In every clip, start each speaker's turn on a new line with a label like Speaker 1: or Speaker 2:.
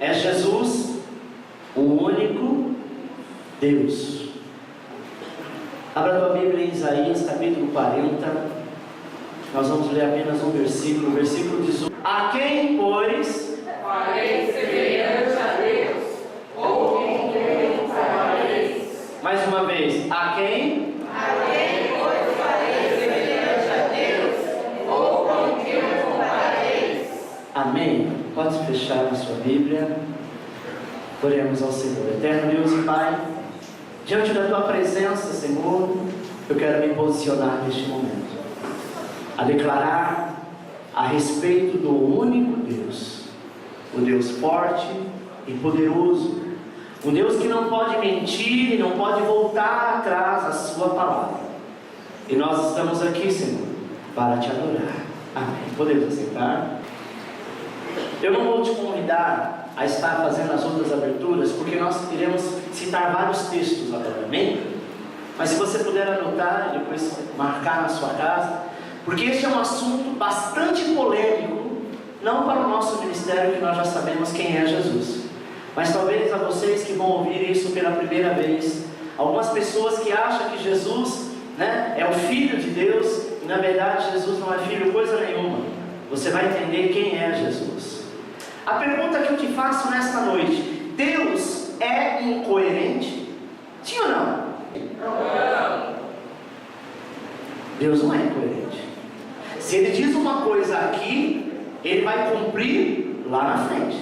Speaker 1: é Jesus, o único Deus. Abra a tua Bíblia em Isaías capítulo 40. Nós vamos ler apenas um versículo, o versículo 18. A quem, pois,
Speaker 2: farei semelhante a Deus, ou com quem compareis?
Speaker 1: Mais uma vez, a quem?
Speaker 2: Pois farei semelhante a Deus, ou com quem compareis?
Speaker 1: Amém. Pode fechar a sua Bíblia. Oremos ao Senhor. Eterno Deus e Pai, diante da Tua presença, Senhor, eu quero me posicionar neste momento, a declarar a respeito do único Deus, o Deus forte e poderoso, um Deus que não pode mentir e não pode voltar atrás da Sua palavra. E nós estamos aqui, Senhor, para Te adorar. Amém. Podemos aceitar? Eu não vou te convidar a estar fazendo as outras aberturas, porque nós iremos citar vários textos agora, amém? Mas se você puder anotar e depois marcar na sua casa, porque este é um assunto bastante polêmico, não para o nosso ministério, que nós já sabemos quem é Jesus, mas talvez a vocês que vão ouvir isso pela primeira vez, algumas pessoas que acham que Jesus, é o Filho de Deus, e na verdade Jesus não é filho coisa nenhuma. Você vai entender quem é Jesus. A pergunta que eu te faço nesta noite: Deus é incoerente? Sim ou não?
Speaker 2: Não.
Speaker 1: Deus não é incoerente. Se Ele diz uma coisa aqui, Ele vai cumprir lá na frente.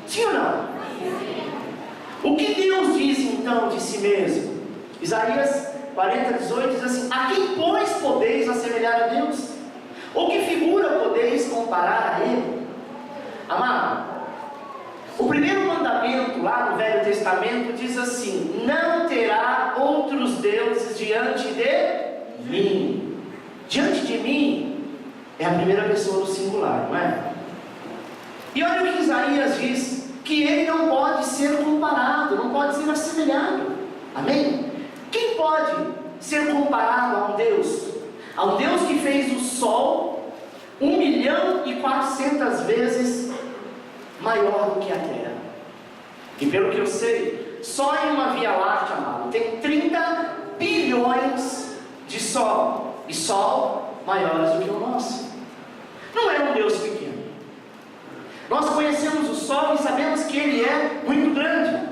Speaker 1: Sim ou não? O que Deus diz então de si mesmo? Isaías 40:18 diz assim: a quem, pois, podeis assemelhar a Deus? Ou que figura podeis comparar a Ele? Amado, o primeiro mandamento lá no Velho Testamento diz assim: não terá outros deuses diante de mim. Diante de mim é a primeira pessoa do singular, não é? E olha o que Isaías diz: que ele não pode ser comparado, não pode ser assemelhado. Amém? Quem pode ser comparado a um Deus? A um Deus que fez o sol 1.400.000 vezes maior do que a Terra. E pelo que eu sei, só em uma Via Láctea, amado, tem 30 bilhões de sol, e sol maiores do que o nosso. Não é um Deus pequeno. Nós conhecemos o sol e sabemos que ele é muito grande.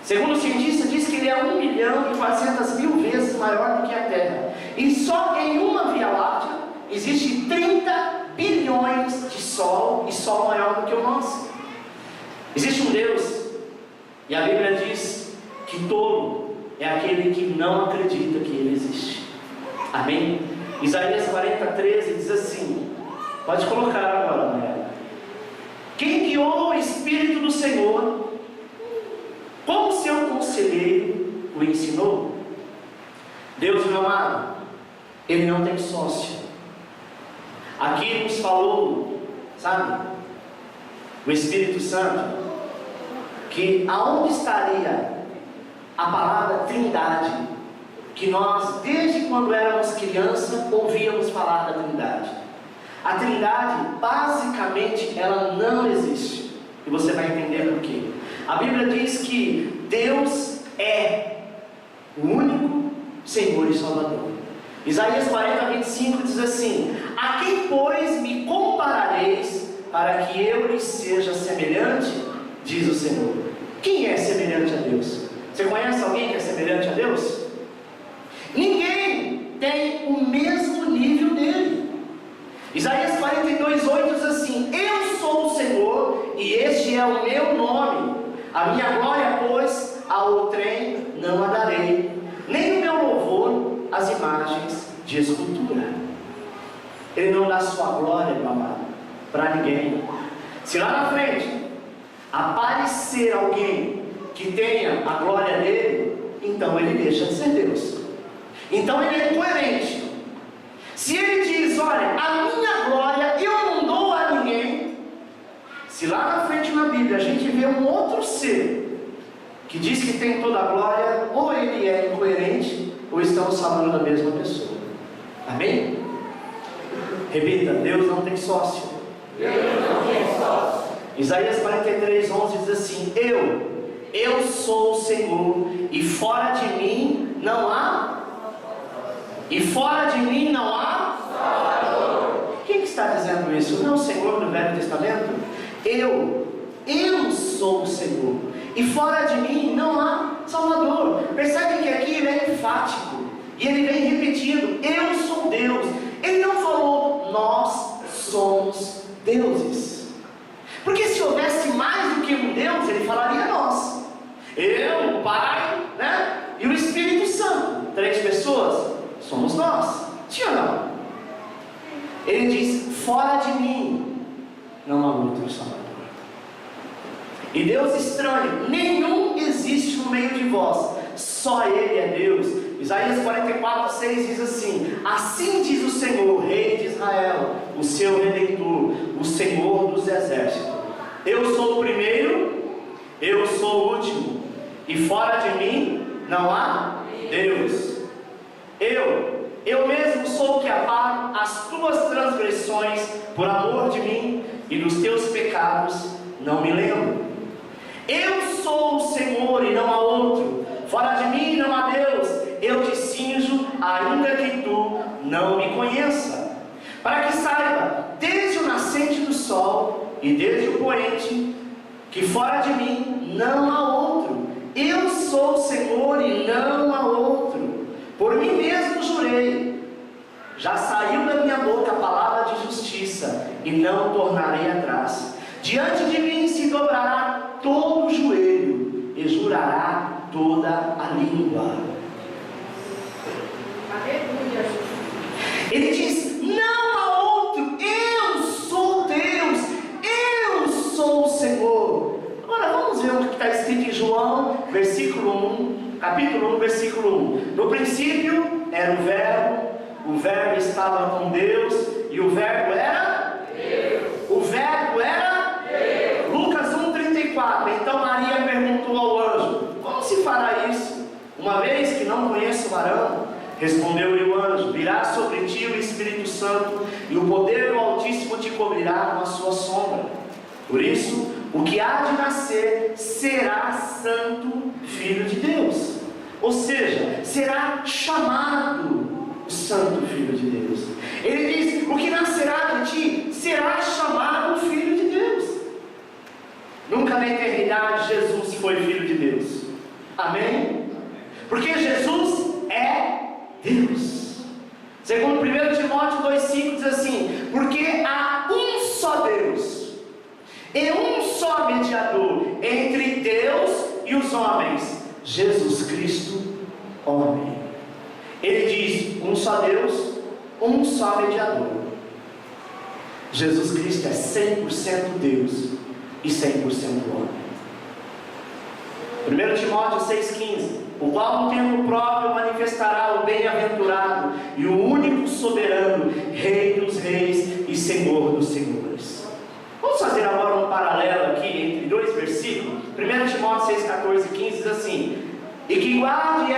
Speaker 1: Segundo o cientista, diz que ele é 1.400.000 vezes maior do que a Terra. E só em uma Via Láctea existe 30 bilhões de sol, e sol maior do que o nosso. Existe um Deus, e a Bíblia diz que tolo é aquele que não acredita que Ele existe. Amém? Isaías 40:13 diz assim, pode colocar agora, Maria. Quem guiou o Espírito do Senhor, como seu conselheiro o ensinou? Deus, meu amado, Ele não tem sócio. Aqui nos falou, sabe, o Espírito Santo, que aonde estaria a palavra Trindade, que nós desde quando éramos criança ouvíamos falar da Trindade. A Trindade, basicamente, ela não existe, e você vai entender por quê. A Bíblia diz que Deus é o único Senhor e Salvador. Isaías 40:25 diz assim: a quem, pois, me comparareis, para que eu lhes seja semelhante? Diz o Senhor. Quem é semelhante a Deus? Você conhece alguém que é semelhante a Deus? Ninguém tem o mesmo nível dele. Isaías 42:8 diz assim: eu sou o Senhor, e este é o meu nome. A minha glória, pois, a outrem não a darei, nem o meu louvor às imagens de escultura. Ele não dá sua glória, meu amado, para ninguém. Se lá na frente aparecer alguém que tenha a glória dele, então ele deixa de ser Deus. Então ele é coerente. Se ele diz, olha, a minha glória eu não dou a ninguém, se lá na frente na Bíblia a gente vê um outro ser que diz que tem toda a glória, ou ele é incoerente, ou estamos falando da mesma pessoa. Amém? Repita: Deus não tem sócio.
Speaker 2: Deus não tem sócio.
Speaker 1: Isaías 43:11 diz assim: Eu sou o Senhor, e fora de mim não há Salvador. Quem que está dizendo isso? Não é o Senhor no Velho Testamento? Eu sou o Senhor, e fora de mim não há Salvador. Percebe que aqui ele é enfático, e ele vem repetindo: eu sou Deus. Ele não falou nós somos deuses, porque se houvesse mais do que um Deus, ele falaria nós. Eu, o Pai, né? E o Espírito Santo, 3 pessoas, somos nós. Sim ou não? Ele diz: fora de mim não há outro Salvador. E Deus estranho nenhum existe no meio de vós, só Ele é Deus. Isaías 44:6 diz assim: assim diz o Senhor, Rei de Israel, o seu Redentor, o Senhor dos exércitos: eu sou o primeiro, eu sou o último, e fora de mim não há Deus. Eu mesmo sou o que apago as tuas transgressões por amor de mim, e dos teus pecados não me lembro. Eu sou o Senhor e não há outro, fora de mim não há Deus. Eu te cinjo, ainda que tu não me conheça, para que saiba, desde o nascente do sol e desde o poente, que fora de mim não há outro. Eu sou o Senhor e não há outro. Por mim mesmo jurei, já saiu da minha boca a palavra de justiça, e não tornarei atrás. Diante de mim se dobrará todo o joelho, e jurará toda a língua.
Speaker 2: Aleluia.
Speaker 1: Ele diz: não há outro, eu sou Deus, eu sou o Senhor. Agora vamos ver o que está escrito em João, capítulo 1, versículo 1. No princípio era o verbo estava com Deus, e o verbo era Deus. O verbo era Deus. Lucas 1:34. Então Maria perguntou ao anjo: como se fará isso, uma vez que não conheço o varão? Respondeu-lhe o anjo: virá sobre ti o Espírito Santo, e o poder do Altíssimo te cobrirá com a sua sombra. Por isso, o que há de nascer será santo Filho de Deus. Ou seja, será chamado o Santo Filho de Deus. Ele diz: o que nascerá de ti será chamado Filho de Deus. Nunca na eternidade Jesus foi Filho de Deus. Amém? Porque Jesus é Deus. Segundo 1 Timóteo 2,5 diz assim: porque há um só Deus e um só mediador entre Deus e os homens, Jesus Cristo, homem. Ele diz: um só Deus, um só mediador. Jesus Cristo é 100% Deus e 100% homem. 1 Timóteo 6,15: o qual no tempo próprio manifestará o bem-aventurado e o único soberano, Rei dos reis e Senhor dos senhores. Vamos fazer agora um paralelo aqui entre 2 versículos. 1 Timóteo 6,14-15 diz assim: e que guarde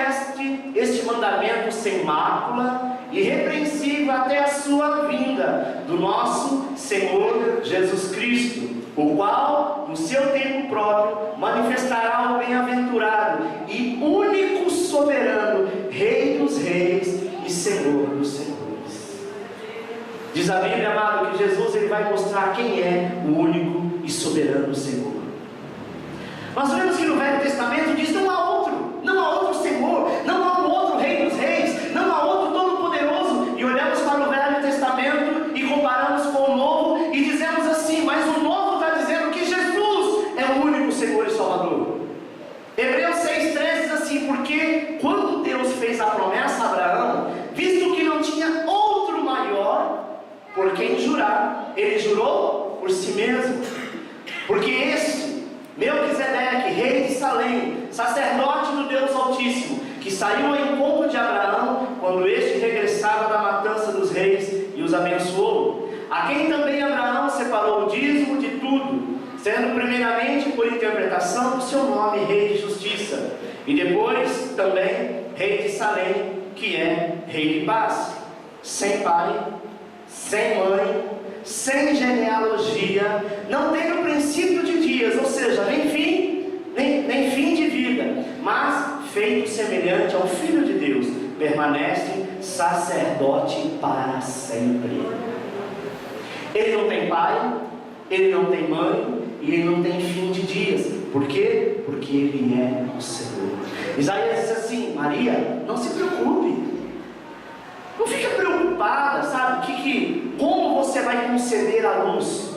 Speaker 1: este mandamento sem mácula, irrepreensível até a sua vinda, do nosso Senhor Jesus Cristo, o qual, no seu tempo próprio, manifestará o bem-aventurado e único soberano, Rei dos reis e Senhor dos senhores. Diz a Bíblia, amado, que Jesus ele vai mostrar quem é o único e soberano Senhor. Nós vemos que no Velho Testamento diz: não há outro Senhor, não há um outro Rei dos reis, não há outro Todo-Poderoso. E olhamos para o Velho Testamento e comparamos com o Novo e dizemos assim: mas o Novo está dizendo que Jesus é o único Senhor e Salvador. Hebreus 6,13 diz assim: porque quando Deus fez a promessa a Abraão, visto que não tinha outro maior por quem jurar, ele jurou por si mesmo. Porque este Melquisedeque, rei de Salém, sacerdote do Deus Altíssimo, que saiu ao encontro de Abraão quando este regressava da matança dos reis e os abençoou, a quem também Abraão separou o dízimo de tudo, sendo primeiramente por interpretação do seu nome Rei de Justiça, e depois também Rei de Salém, que é Rei de Paz, sem pai, sem mãe, sem genealogia, não tendo princípio de dias, ou seja, nem fim de vida, mas feito semelhante ao Filho de Deus, permanece sacerdote para sempre. Ele não tem pai, ele não tem mãe, e ele não tem fim de dias. Por quê? Porque ele é o Senhor. Isaías diz assim: Maria, não se preocupe, não fica preocupada, sabe? Como você vai conceber a luz?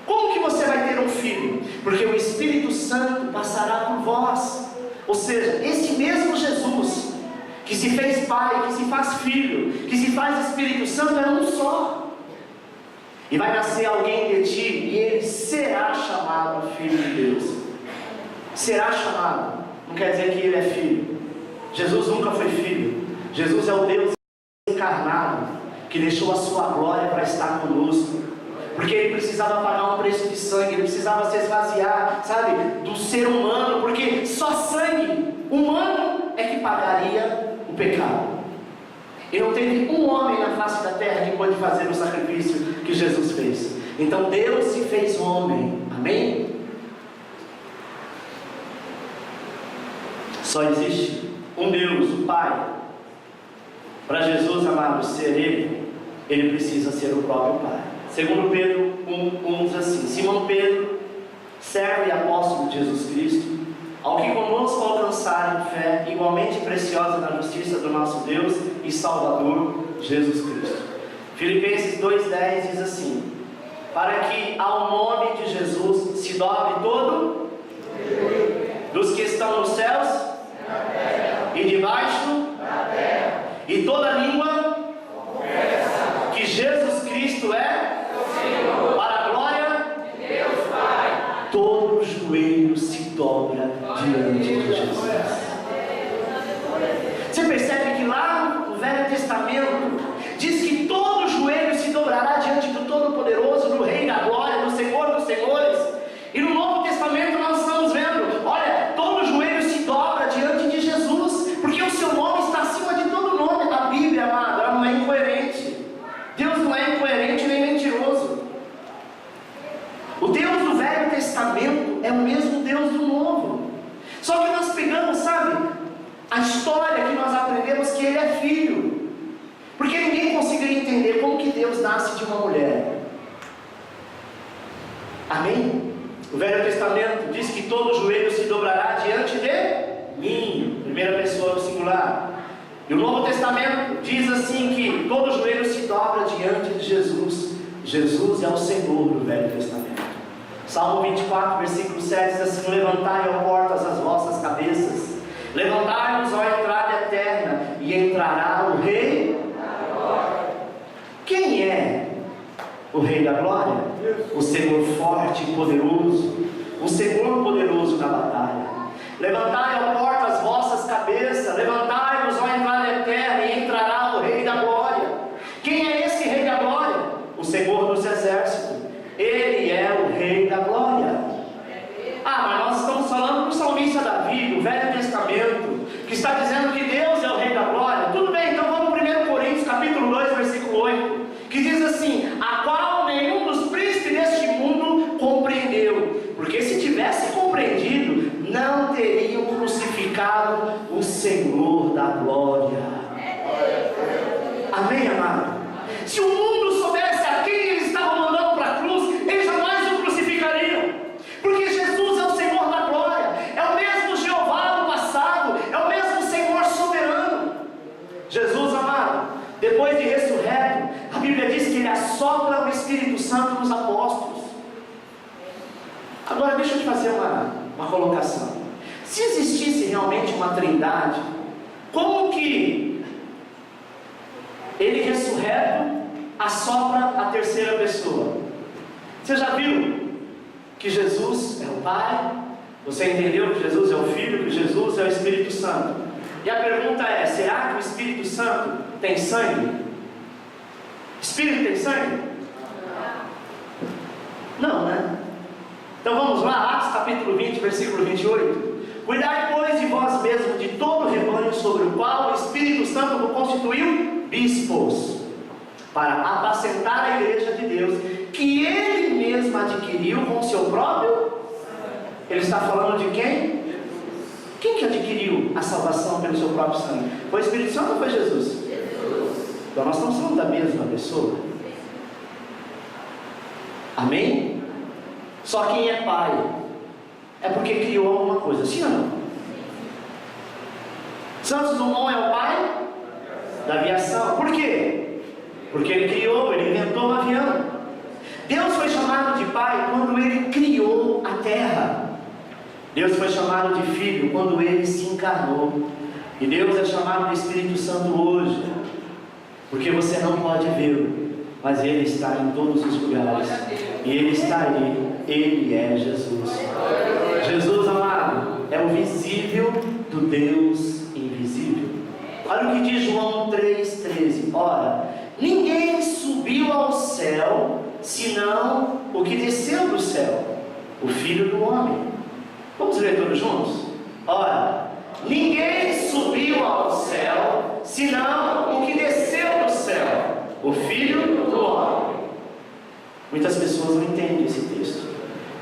Speaker 1: Como que você vai ter um filho? Porque o Espírito Santo passará por vós. Ou seja, esse mesmo Jesus, que se fez Pai, que se faz Filho, que se faz Espírito Santo, é um só. E vai nascer alguém de ti, e ele será chamado Filho de Deus. Será chamado, não quer dizer que ele é filho. Jesus nunca foi filho. Jesus é o Deus encarnado, que deixou a sua glória para estar conosco. Porque ele precisava pagar um preço de sangue, ele precisava se esvaziar, sabe, do ser humano, porque só sangue humano é que pagaria o pecado. E não teve um homem na face da terra que pôde fazer o sacrifício que Jesus fez. Então Deus se fez homem. Amém? Só existe um Deus, o Pai. Para Jesus, amado, ser ele precisa ser o próprio Pai. Segundo Pedro 1 diz assim: Simão Pedro, servo e apóstolo de Jesus Cristo, ao que conosco alcançarem fé igualmente preciosa na justiça do nosso Deus e Salvador Jesus Cristo. Filipenses 2,10 diz assim: para que ao nome de Jesus se dobre todo, dos que estão nos céus e debaixo, e toda língua que Jesus Cristo é, para a glória de Deus Pai. Todo joelho se dobra diante de Jesus. Você percebe que lá no Velho Testamento diz que todo joelho se dobrará diante do Todo-Poderoso, do Rei da Glória, do Senhor dos Senhores. E no Novo Testamento nós estamos vendo, olha, todo joelho se dobra diante de Jesus, porque o seu nome está acima de todo nome. A Bíblia, amada, ela não é incoerente. Deus não é incoerente nem mentiroso. O Deus do Velho Testamento é o mesmo Deus do Novo. Só que nós pegamos, sabe, a história que nós aprendemos que ele é filho. Porque ninguém conseguiria entender como que Deus nasce de uma mulher. Amém? O Velho Testamento diz que todo joelho se dobrará diante de mim. Primeira pessoa do singular. E o Novo Testamento diz assim que todo joelho se dobra diante de Jesus. Jesus é o Senhor do Velho Testamento. Salmo 24, versículo 7 diz assim: levantai, ó portas, as vossas cabeças, levantai-vos, ó entrada eterna, e entrará o Rei da Glória. Quem é o Rei da Glória? O Senhor forte e poderoso, o Senhor poderoso na batalha. Levantai, ó portas, as vossas cabeças, levantai-vos, ó entrada eterna, e entrará o Rei da Glória. Quem é esse Rei da Glória? O Senhor dos exércitos. Ele é o Rei da Glória. Ah, mas nós estamos falando do salmista Davi, do Velho Testamento, que está dizendo que Deus é o Rei da Glória. Tudo bem, então vamos para 1 Coríntios, capítulo 2, versículo 8, que diz assim: a qual nenhum dos príncipes deste mundo compreendeu, porque se tivesse compreendido, não teriam crucificado o Senhor da Glória. Amém, amado? Se o mundo soubesse a quem eles estavam mandando para a cruz, eles jamais o crucificariam. Porque Jesus é o Senhor da Glória, é o mesmo Jeová do passado, é o mesmo Senhor soberano. Jesus, amado, depois de ressurreto, a Bíblia diz que ele assopra o Espírito Santo nos apóstolos. Agora deixa eu te fazer uma colocação. Se existisse realmente uma trindade, como que ele ressurreto assopra a terceira pessoa? Você já viu que Jesus é o Pai? Você entendeu que Jesus é o Filho, que Jesus é o Espírito Santo? E a pergunta é: será que o Espírito Santo tem sangue? Espírito tem sangue? Não, né? Então vamos lá, Atos capítulo 20, versículo 28. Cuidai, pois, de vós mesmos, de todo o rebanho sobre o qual o Espírito Santo vos constituiu bispos. para apacentar a igreja de Deus, que Ele mesmo adquiriu com o seu próprio. Ele está falando de quem? Quem que adquiriu a salvação pelo seu próprio sangue? Foi o Espírito Santo ou foi Jesus? Então nós estamos falando da mesma pessoa. Amém? Só quem é pai é porque criou alguma coisa, sim ou não? Santos Dumont é o pai da aviação. Por quê? Porque ele criou, ele inventou um avião. Deus foi chamado de pai quando ele criou a terra. Deus foi chamado de filho quando ele se encarnou. E Deus é chamado de Espírito Santo hoje, porque você não pode vê-lo, mas Ele está em todos os lugares. E Ele está ali. Ele é Jesus. Jesus, amado, é o visível do Deus invisível. Olha o que diz João 3,13. Ora, ninguém subiu ao céu, senão o que desceu do céu, o Filho do Homem. Vamos ler todos juntos? Ora, ninguém subiu ao céu, senão o que desceu do céu, o Filho do Homem. Muitas pessoas não entendem esse texto.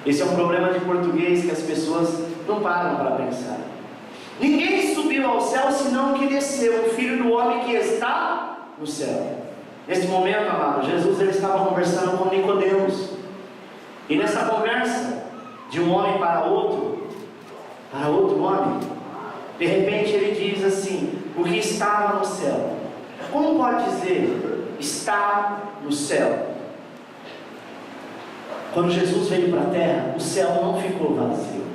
Speaker 1: Esse é um problema de português que as pessoas não param para pensar. Ninguém subiu ao céu, senão o que desceu, o Filho do Homem que está no céu. Nesse momento, amado, Jesus ele estava conversando com Nicodemos. E nessa conversa, de um homem para outro homem, de repente ele diz assim: o que estava no céu. Como pode dizer está no céu? Quando Jesus veio para a terra, o céu não ficou vazio.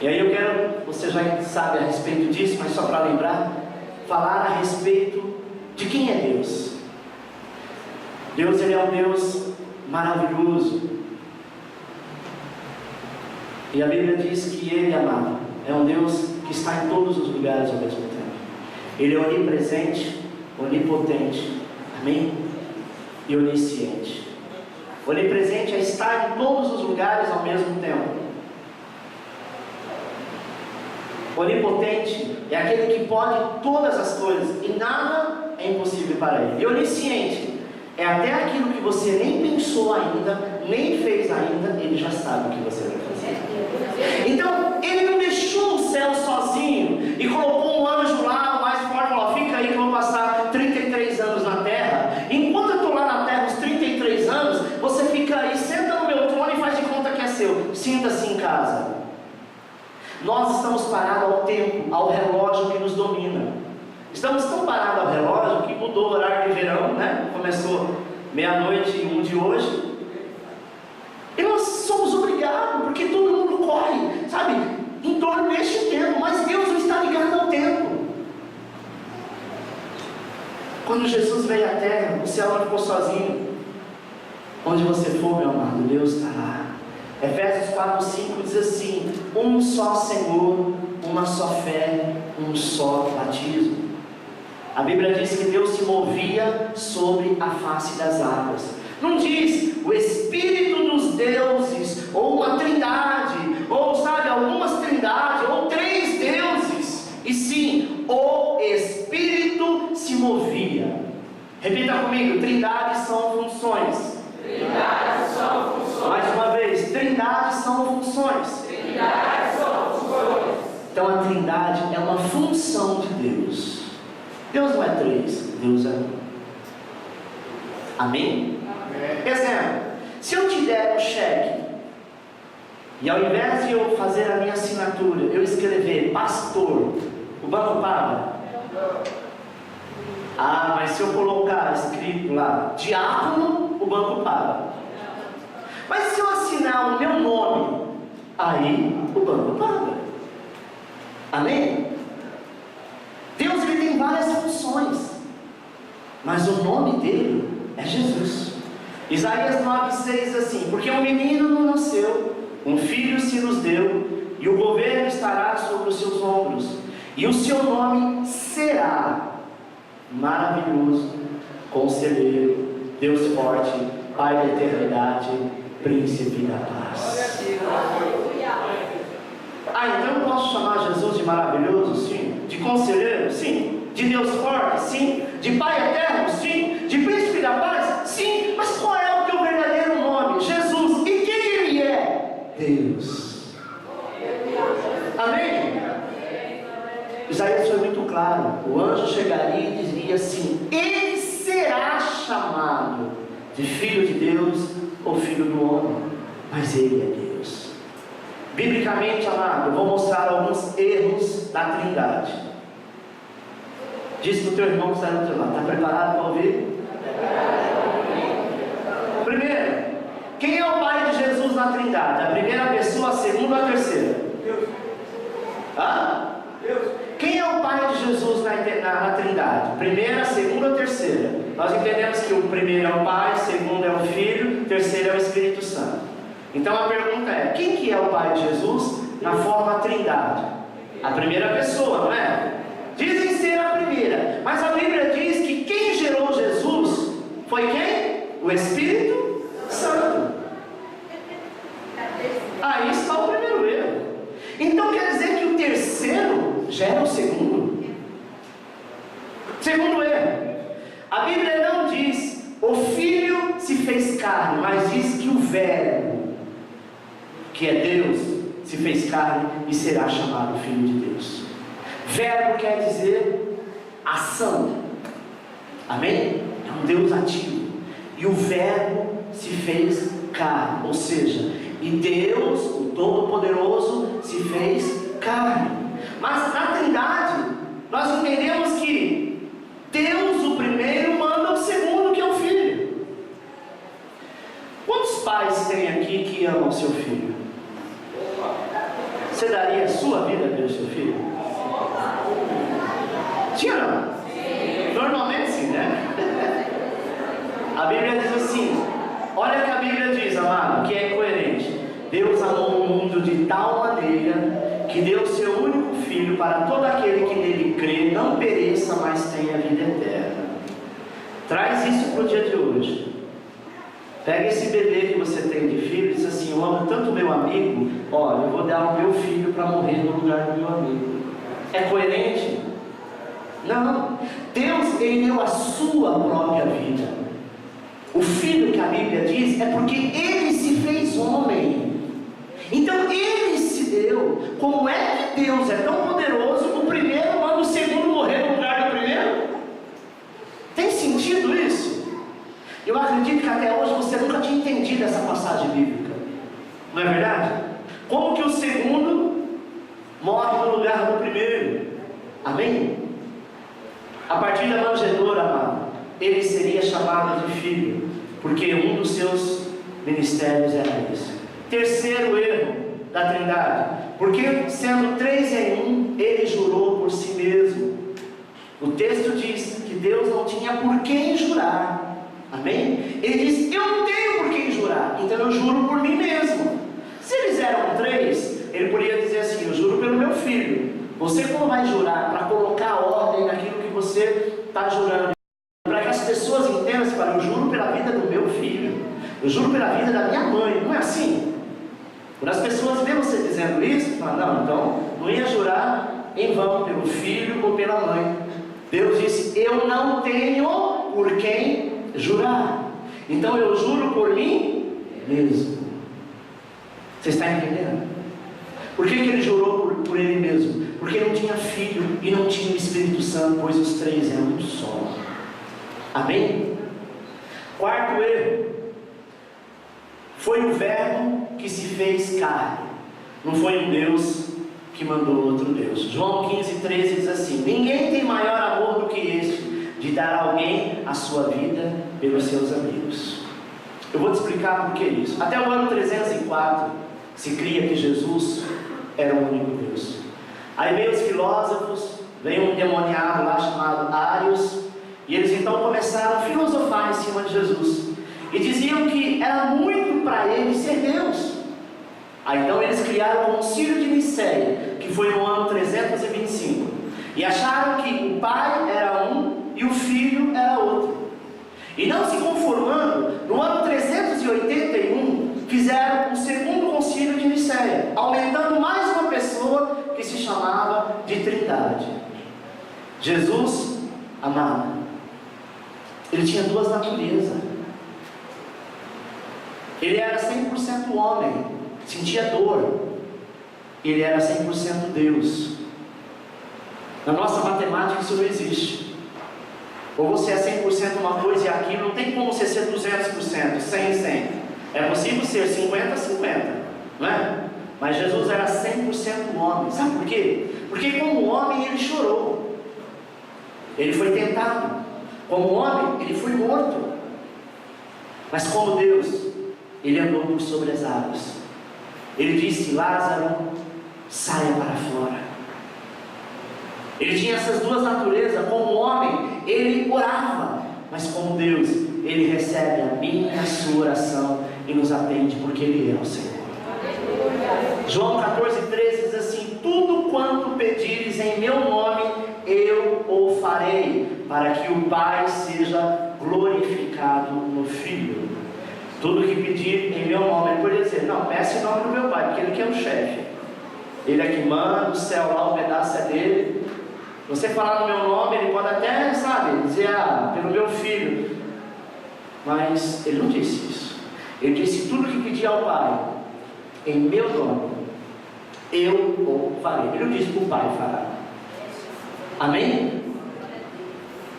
Speaker 1: E aí eu quero, você já sabe a respeito disso, mas só para lembrar, falar a respeito de quem é Deus. Deus, Ele é um Deus maravilhoso. E a Bíblia diz que Ele, amado, é um Deus que está em todos os lugares ao mesmo tempo. Ele é onipresente, onipotente, amém? E onisciente. Onipresente é estar em todos os lugares ao mesmo tempo. Onipotente é aquele que pode todas as coisas e nada é impossível para Ele. E onisciente é até aquilo que você nem pensou ainda, nem fez ainda, Ele já sabe o que você vai fazer. Então, Ele não deixou o céu sozinho e colocou um anjo lá, o mais forte, falou: fica aí que eu vou passar 33 anos na terra. Enquanto eu estou lá na terra, os 33 anos, você fica aí, senta no meu trono e faz de conta que é seu. Sinta-se em casa. Nós estamos parados ao tempo, ao relógio que nos domina. Estamos tão parados ao relógio que mudou o horário de verão, né? Começou meia-noite e 1 de hoje. E nós somos obrigados, porque todo mundo corre, sabe, em torno deste tempo, mas Deus não está ligado ao tempo. Quando Jesus veio à terra, o céu não ficou sozinho. Onde você for, meu amado, Deus está lá. Efésios 4:5 diz assim: um só Senhor, uma só fé, um só batismo. A Bíblia diz que Deus se movia sobre a face das águas. Não diz o Espírito dos deuses, ou uma trindade, ou sabe, algumas trindades, ou 3 deuses. E sim, o Espírito se movia. Repita comigo: trindades são funções.
Speaker 2: Trindades são funções.
Speaker 1: Mais uma vez, trindades são funções.
Speaker 2: Trindades são funções.
Speaker 1: Então a trindade é uma função de Deus. Deus não é 3, Deus é 1. Amém? Exemplo: se eu te der um cheque e ao invés de eu fazer a minha assinatura, eu escrever pastor, o banco paga? Ah, mas se eu colocar escrito lá diácono, o banco paga. Mas se eu assinar o meu nome, aí o banco paga. Amém? Deus ele tem várias funções, mas o nome dele é Jesus. Isaías 9,6 diz assim: porque um menino nos nasceu, um filho se nos deu, e o governo estará sobre os seus ombros, e o seu nome será Maravilhoso, Conselheiro, Deus Forte, Pai da Eternidade, Príncipe da Paz. Então eu posso chamar Jesus de maravilhoso? Sim. De conselheiro? Sim. De Deus forte? Sim. De Pai eterno? Sim. De Príncipe da paz? Sim. Mas qual é o teu verdadeiro nome? Jesus. E quem Ele é? Deus. Amém? Isaías foi muito claro. O anjo chegaria e diria assim: Ele será chamado de Filho de Deus ou Filho do homem. Mas Ele é Deus. Biblicamente, amado, eu vou mostrar alguns erros da Trindade. Diz para o teu irmão que está do teu lado: está preparado para ouvir? Primeiro, quem é o Pai de Jesus na Trindade? A primeira pessoa, a segunda ou a terceira?
Speaker 2: Deus.
Speaker 1: Hã?
Speaker 2: Deus.
Speaker 1: Quem é o Pai de Jesus na Trindade? Primeira, segunda ou terceira? Nós entendemos que o primeiro é o Pai, o segundo é o Filho, o terceiro é o Espírito Santo. Então a pergunta é: quem que é o Pai de Jesus na forma Trindade? A primeira pessoa, não é? Dizem ser a primeira, mas a Bíblia diz que quem gerou Jesus foi quem? O Espírito Santo. Aí está o primeiro erro. Então quer dizer que o terceiro gera o segundo? Segundo erro. A Bíblia não diz o Filho se fez carne, mas diz que o Verbo, que é Deus, se fez carne e será chamado Filho de Deus. Verbo quer dizer ação. Amém? É um Deus ativo. E o Verbo se fez carne, ou seja, e Deus, o Todo-Poderoso, se fez carne. Mas na Trindade, nós entendemos que Deus, o primeiro, manda o segundo, que é o Filho. Quantos pais tem aqui que amam seu filho? Você daria a sua vida pelo seu filho? Sim ou não? Sim. Normalmente sim, né? A Bíblia diz assim, olha o que a Bíblia diz, amado, que é coerente. Deus amou o mundo de tal maneira que deu seu único Filho para todo aquele que nele crê, não pereça, mas tenha vida eterna. Traz isso para o dia de hoje. Pega esse bebê que você tem de filho e diz assim: eu amo tanto meu amigo, olha, eu vou dar o meu filho para morrer no lugar do meu amigo. É coerente? Não. Deus, Ele deu a sua própria vida. O Filho que a Bíblia diz é porque Ele se fez homem. Então Ele se deu. Como é que Deus é tão poderoso, o primeiro manda o segundo morrer no lugar do primeiro? Tem sentido isso? Eu acredito que até hoje você nunca tinha entendido essa passagem bíblica. Não é verdade? Como que o segundo morre no lugar do primeiro? Amém? A partir da manjedoura, amado, ele seria chamado de filho, porque um dos seus ministérios era esse. Terceiro erro da Trindade, porque sendo três em um, ele jurou por si mesmo. O texto diz que Deus não tinha por quem jurar. Amém? Ele diz: eu não tenho por quem jurar, então eu juro por mim mesmo. Se eles eram três, ele poderia dizer assim: eu juro pelo meu filho. Você, como vai jurar para colocar ordem naquilo que você está jurando, para que as pessoas entendam assim: eu juro pela vida do meu filho, eu juro pela vida da minha mãe. Não é assim? Quando as pessoas veem você dizendo isso, falam: não, então não ia jurar em vão pelo filho ou pela mãe. Deus disse: eu não tenho por quem jurar, então eu juro por mim mesmo. Você está entendendo? Por que ele jurou por ele mesmo? Porque não tinha filho e não tinha o Espírito Santo, pois os três eram um só. Amém? Quarto erro: foi o Verbo que se fez carne, não foi um Deus que mandou outro Deus. João 15:13 diz assim: ninguém tem maior amor do que este, de dar a alguém a sua vida pelos seus amigos. Eu vou te explicar por que isso. Até o ano 304 se cria que Jesus era o único Deus. Aí veio os filósofos, veio um demoniado lá chamado Arius, e eles então começaram a filosofar em cima de Jesus, e diziam que era muito para ele ser Deus. Aí então eles criaram o Concílio de Nicéia, que foi no ano 325, e acharam que o Pai era um e o Filho era outro. E não se conformando, no ano 381 fizeram o segundo Concílio de Nicéia, aumentando mais uma pessoa que se chamava de Trindade. Jesus, amado, Ele tinha duas naturezas. Ele era 100% homem, sentia dor. Ele era 100% Deus. Na nossa matemática isso não existe. Ou você é 100% uma coisa e aquilo, não tem como você ser 200%, 100%. É possível ser 50-50, não é? Mas Jesus era 100% homem. Sabe por quê? Porque como homem ele chorou. Ele foi tentado. Como homem ele foi morto. Mas como Deus, ele andou por sobre as águas. Ele disse: Lázaro, saia para fora. Ele tinha essas duas naturezas. Como homem, ele orava. Mas como Deus, ele recebe a minha e a sua oração e nos atende, porque ele é o Senhor. João 14,13 diz assim: tudo quanto pedires em meu nome, eu o farei, para que o Pai seja glorificado no Filho. Tudo que pedir em meu nome, ele poderia dizer: não, peça em nome do meu Pai, porque ele que é o chefe. Ele é que manda, o céu lá, o pedaço é dele. Você falar no meu nome, ele pode até, sabe, dizer: pelo meu filho. Mas ele não disse isso. Ele disse: tudo que pedir ao Pai, em meu nome, eu o farei. Ele não disse que o Pai fará. Amém?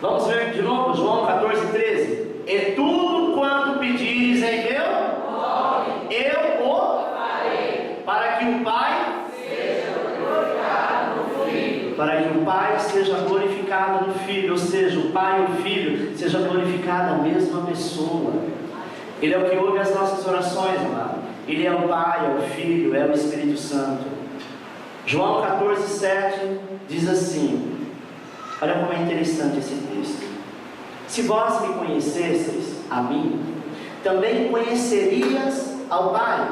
Speaker 1: Vamos ver de novo, João 14,13. E tudo quanto pedires em meu nome, eu o farei, para que o Pai seja glorificado no Filho. Para que o Pai seja glorificado no Filho. Ou seja, o Pai e o Filho seja glorificado a mesma pessoa. Ele é o que ouve as nossas orações, amado. Ele é o Pai, é o Filho, é o Espírito Santo. João 14,7 diz assim: olha como é interessante esse texto. Se vós me conhecesseis a mim, também conhecerias ao Pai.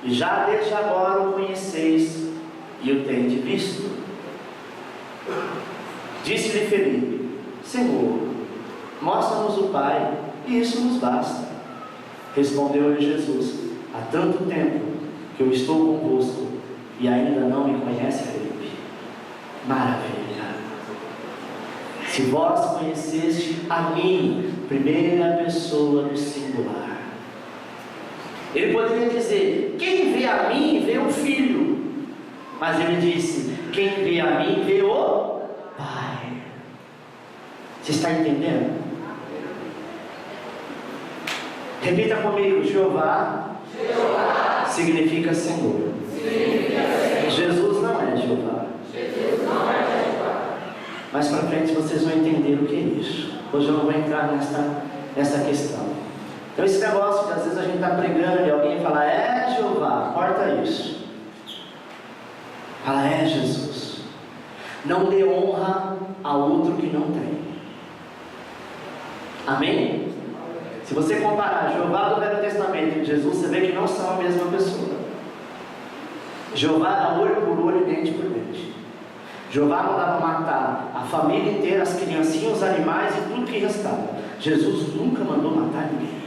Speaker 1: E já desde agora o conheceis e o tendes visto. Disse-lhe Felipe: Senhor, mostra-nos o Pai, e isso nos basta. Respondeu-lhe Jesus: há tanto tempo que eu estou convosco, e ainda não me conhece, Felipe? Maravilha! Se vós conheceste a mim, primeira pessoa do singular. Ele poderia dizer: quem vê a mim, vê o Filho. Mas ele disse: quem vê a mim, vê o Pai. Você está entendendo? Repita comigo: Jeová, Jeová significa Senhor. Jesus não é Jeová. Mais para frente vocês vão entender o que é isso. Hoje eu não vou entrar nessa questão. Então esse negócio que às vezes a gente está pregando e alguém fala: é Jeová, corta isso. Fala: é Jesus. Não dê honra a outro que não tem. Amém? Se você comparar Jeová do Velho Testamento e Jesus, você vê que não são a mesma pessoa. Jeová era olho por olho e dente por dente. Jeová mandava matar a família inteira, as criancinhas, os animais e tudo que restava. Jesus nunca mandou matar ninguém.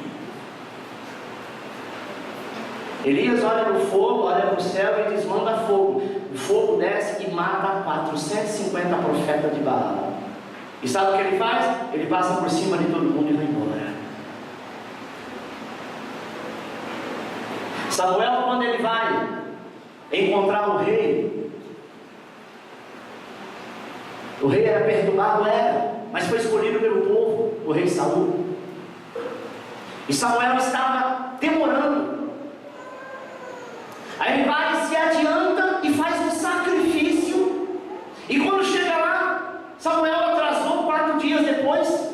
Speaker 1: Elias olha no fogo, olha para o céu e diz: manda fogo. O fogo desce e mata 450 profetas de Baal. E sabe o que ele faz? Ele passa por cima de todo mundo e vai embora. Samuel, quando ele vai encontrar o rei era perturbado, mas foi escolhido pelo povo, o rei Saul. E Samuel estava demorando. Aí ele vai e se adianta e faz um sacrifício. E quando chega lá, Samuel atrasou 4 dias depois.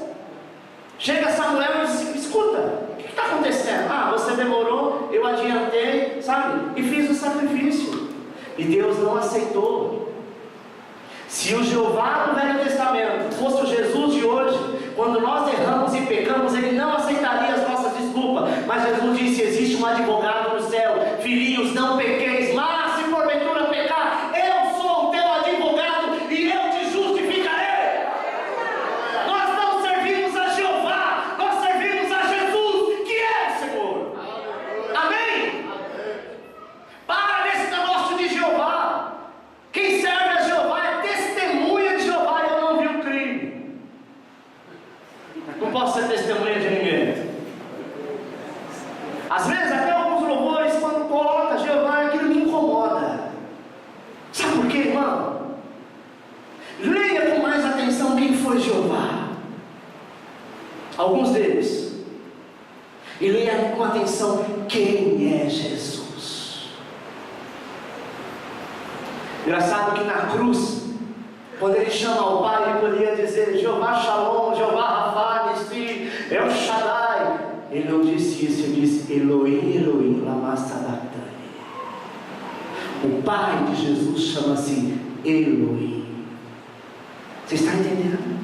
Speaker 1: Chega Samuel e diz: escuta, o que está acontecendo? Você demorou, eu adiantei, sabe? E fiz o sacrifício. E Deus não aceitou. Se o Jeová do Velho Testamento fosse o Jesus de hoje, quando nós erramos e pecamos, Ele não aceitaria as nossas desculpas. Mas Jesus disse: existe um advogado no céu. Filhinhos, não pequeis, mas se porventura pecar, eu sou o teu advogado e eu te justificarei. Nós não servimos a Jeová, nós servimos a Jesus, que é o Senhor. Amém? Para desse negócio de Jeová. Quem serve a Jeová é testemunha de Jeová. Eu não vi o crime. Não Às vezes até alguns louvores, quando coloca Jeová, aquilo me incomoda. Sabe por quê, irmão? Leia com mais atenção quem foi Jeová. Alguns deles. E leia com atenção quem é Jesus. Engraçado que na cruz, quando ele chama o Pai, ele poderia dizer Jeová Shalom, Jeová Rafa, Nissi, El Shaddai. Ele não disse isso, ele disse Elohim, Elohim, lama sabachthani. O Pai de Jesus chama-se Elohim. Você está entendendo?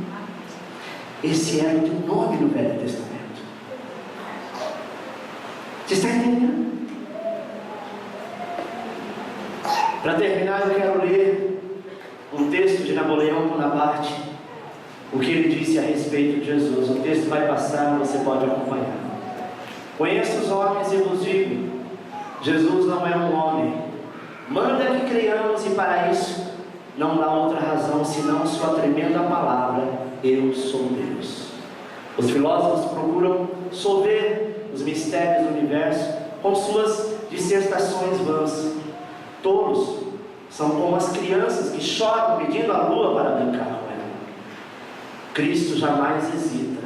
Speaker 1: Esse era o nome no Velho Testamento. Você está entendendo? Para terminar, eu quero ler um texto de Napoleão Bonaparte, o que ele disse a respeito de Jesus. O texto vai passar, você pode acompanhar. Conheço os homens e vos digo, Jesus não é um homem. Manda que creiamos e para isso não dá outra razão senão sua tremenda palavra, eu sou Deus. Os filósofos procuram solver os mistérios do universo com suas dissertações vãs. Tolos são como as crianças que choram pedindo a lua para brincar com ela. Cristo jamais hesita,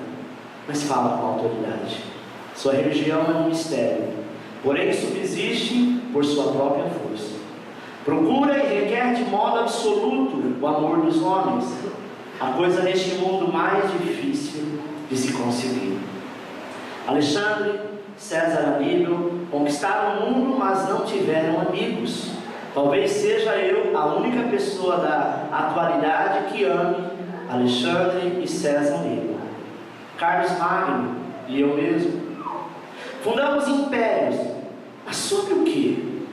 Speaker 1: mas fala com autoridade. Sua religião é um mistério, porém subsiste por sua própria força. Procura e requer de modo absoluto o amor dos homens, a coisa neste mundo mais difícil de se conseguir. Alexandre, César Aníbal conquistaram o mundo, mas não tiveram amigos. Talvez seja eu a única pessoa da atualidade que ame Alexandre e César Aníbal. Carlos Magno e eu mesmo fundamos impérios, mas sobre o que?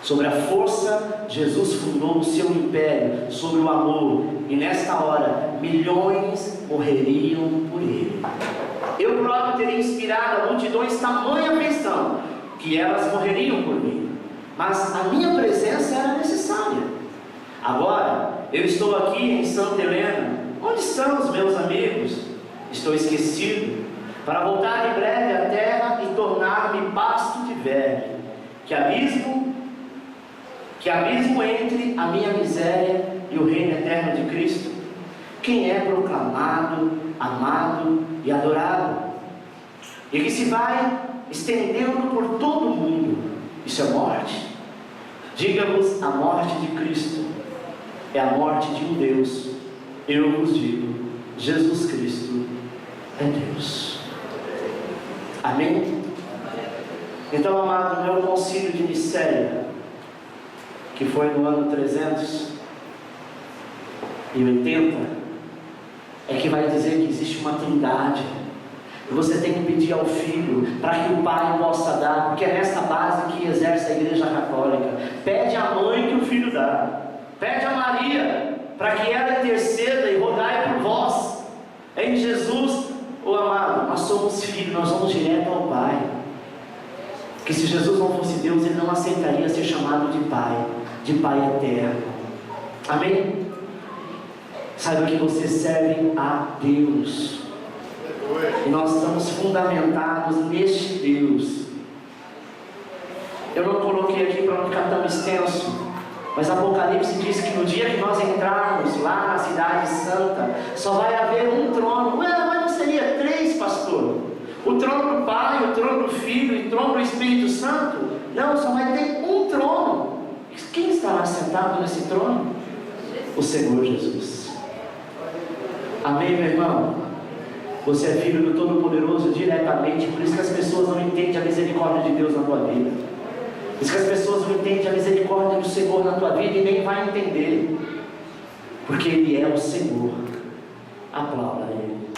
Speaker 1: Sobre a força, Jesus fundou o seu império, sobre o amor, e nesta hora, milhões morreriam por ele. Eu próprio teria inspirado a multidões tamanha afeição, que elas morreriam por mim, mas a minha presença era necessária. Agora, eu estou aqui em Santa Helena. Onde estão os meus amigos? Estou esquecido, para voltar em breve à terra e tornar-me pasto de velho. Que abismo entre a minha miséria e o reino eterno de Cristo. Quem é proclamado, amado e adorado, e que se vai estendendo por todo o mundo, isso é morte. Diga-vos a morte de Cristo, é a morte de um Deus. Eu vos digo, Jesus Cristo é Deus. Amém? Então, amado, no meu concílio de Nicéia, que foi no ano 380, é que vai dizer que existe uma trindade. E você tem que pedir ao Filho para que o Pai possa dar, porque é nessa base que exerce a Igreja Católica. Pede à Mãe que o Filho dá. Pede a Maria para que ela interceda e rogai por vós. Em Jesus, ô amado, nós somos filhos, nós vamos direto ao Pai. Que se Jesus não fosse Deus, Ele não aceitaria ser chamado de Pai eterno. Amém? Saiba que você serve a Deus. E nós estamos fundamentados neste Deus. Eu não coloquei aqui para não ficar tão extenso, mas Apocalipse diz que no dia que nós entrarmos lá na cidade santa, só vai haver um trono. Mas não seria 3, pastor? O trono do Pai, o trono do Filho e o trono do Espírito Santo? Não, só vai ter um trono. Quem estará sentado nesse trono? O Senhor Jesus. Amém, meu irmão? Você é filho do Todo-Poderoso diretamente, por isso que as pessoas não entendem a misericórdia de Deus na tua vida. Por isso que as pessoas não entendem a misericórdia do Senhor na tua vida e nem vai entender. Porque Ele é o Senhor. Aplauda Ele.